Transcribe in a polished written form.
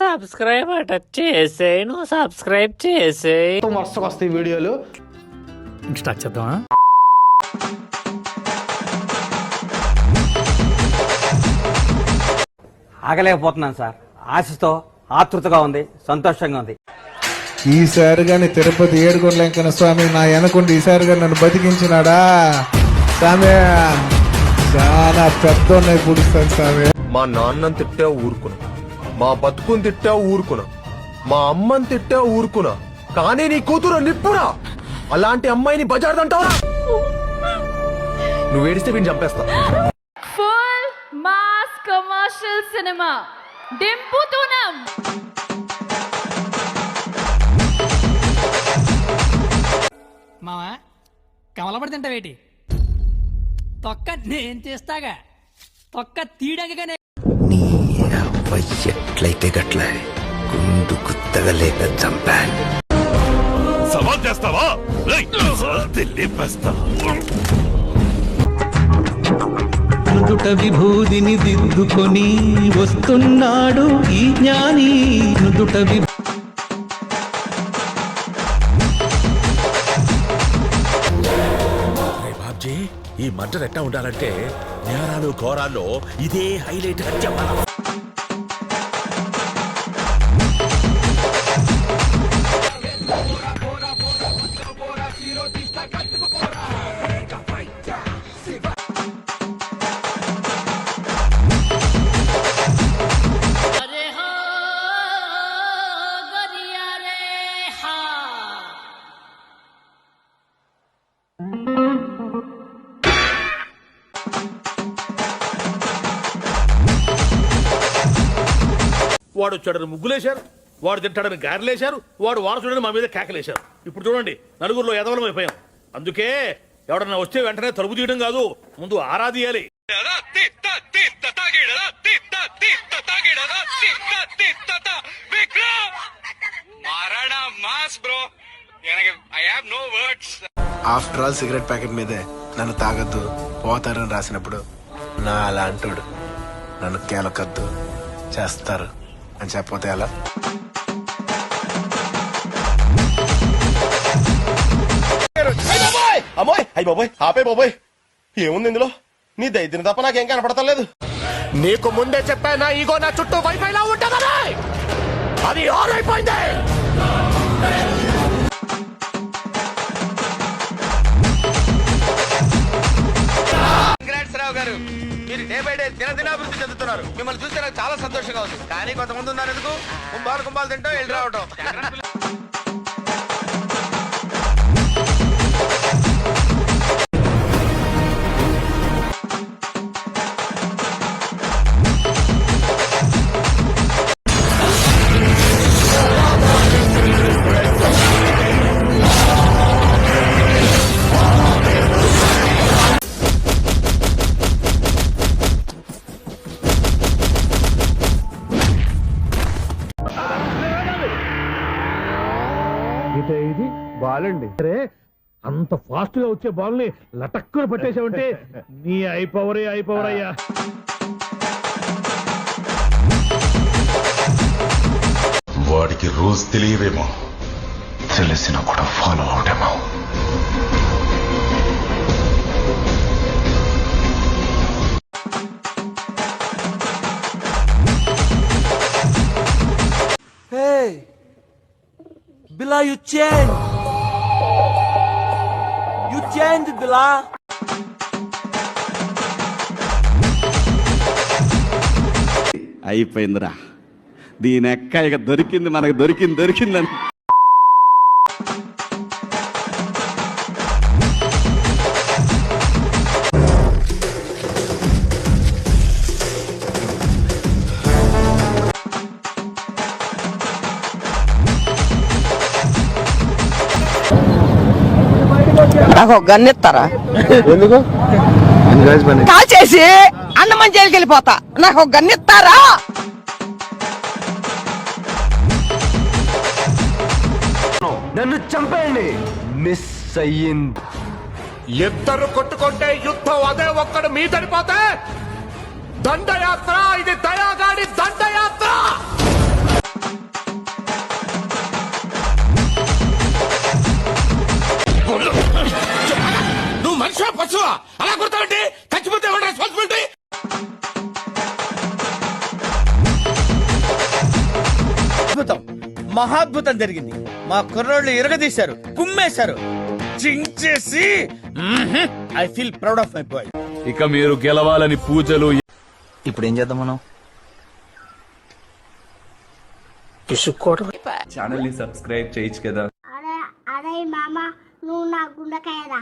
Subscribe అట చేసేయ్, నువ్వు సబ్స్క్రైబ్ చేసేయ్. మస్తు వస్తాయి వీడియోలు. స్టార్ట్ చేద్దామా? ఆగలేకపోతున్నాను సార్. ఆశతో ఆతృతగా ఉంది, సంతోషంగా ఉంది. ఈసారి గాని తిరుపతి ఏడుకొండ వెంకన్న స్వామి నా వెనకుండి ఈసారి గాని నన్ను బతికించినాడా స్వామి. చాలా పెద్ద పుడుస్తాను స్వామి. మా నాన్నని తిట్టా ఊరుకున్నా, మా బతుకుని తిట్టా ఊరుకున్నా, మా అమ్మని తిట్టా ఊరుకున్నా, కానీ నీ కూతురు నిప్పురా. అలాంటి అమ్మాయిని బజార్దంటావా? నువ్వు ఏడిస్తే వీడిని చంపేస్తా. ఫుల్ మాస్ కమర్షియల్ సినిమా డింపుతూనం. మావా కమలబడి తింటావేటి? తొక్క నేను చేస్తాగా, తొక్క తీయడానికనే. నీ ఎట్లయితే గట్ల గుండు గుత్తగా లేక చంపాను. సవాల్ చేస్తావా? నుదుట విభూదిని దిద్దుకొని వస్తున్నాడు ఈ జ్ఞాని. నుదుట బాబ్జీ, ఈ మర్డర్ ఎట్టా ఉండాలంటే నేరాలు ఘోరాల్లో ఇదే హైలైట్ అని చెప్పాలి. వాడు వచ్చాడని ముగ్గులేశారు, వాడు తింటాడని గారెలేశారు, వాడు వారసుడని మా మీద కేకలేశారు. ఇప్పుడు చూడండి, నలుగురిలో ఎదవలం అయిపోయాం. అందుకే ఎవడన్నా వస్తే వెంటనే తలుపు తీయడం కాదు, ముందు ఆరాధియాలి. ఆఫ్టర్ ఆల్ సిగరెట్ ప్యాకెట్ మీదే నన్ను తాగొద్దు పోతారని రాసినప్పుడు నా అలా అంటాడు నన్ను కేలకద్దు చేస్తారు అని చెప్పపోతే ఎలా? అమ్మాయి అయ్యి బాబోయ్, ఆపే బాబోయ్, ఏముంది ఇందులో? నీ దైద్యం తప్ప నాకేం కనపడతలేదు. నీకు ముందే చెప్పా, నా ఈగో నా చుట్టూ వైఫైలా ఉంటుందని. అది ఆరైపోయింది. రావు గారు, మీరు డే బై డే దినాభివృద్ధి చెందుతున్నారు. మిమ్మల్ని చూస్తే నాకు చాలా సంతోషంగా ఉంది. కానీ కొంతమంది ఉన్నారు ఎందుకు కుంభాలు తింటాం, వెళ్ళి రావటం. ఇది బాలండి. అరే అంత ఫాస్ట్ గా వచ్చే బాల్ ని లటక్కున పట్టేసావంటే నీ అయిపోవరే అయ్యా. వాడికి రూల్స్ తెలియవేమో, తెలిసిన కూడా follow అవడేమో. Bila, you change. You change, Bila. అయిపోయిందిరా, దీని ఎక్క ఇక దొరికింది, మనకు దొరికిందని. నాకు ఒక గన్ ఇస్తారా? ఎందుకు? కాల్ చేసి అన్నమని జైలుకి వెళ్ళిపోతా. నాకు ఒక గన్ ఇస్తారా? నన్ను చంపేయండి. మిస్ అయ్యింది. ఇద్దరు కొట్టుకుంటే యుద్ధం అదే ఒక్కడు మీదడిపోతే దండయాత్ర ఇది దయ మనిషి పశువా అలా గుర్తామంటే చచ్చిపోతే ఎవరి రెస్పాన్సిబిలిటీ? అద్భుతం, మహాద్భుతం జరిగింది. మా కుర్రోళ్ళు ఇరగదీశారు, కుమ్మేశారు, చించేసి. I feel proud of my boy. ఇక మీరు గెలవాలని పూజలు. ఇప్పుడు ఏం చేద్దాం మనం? ఛానల్ ని సబ్స్క్రైబ్ చేయొచ్చు కదా. అరే మామ, నువ్వు నా గుండెకాయరా.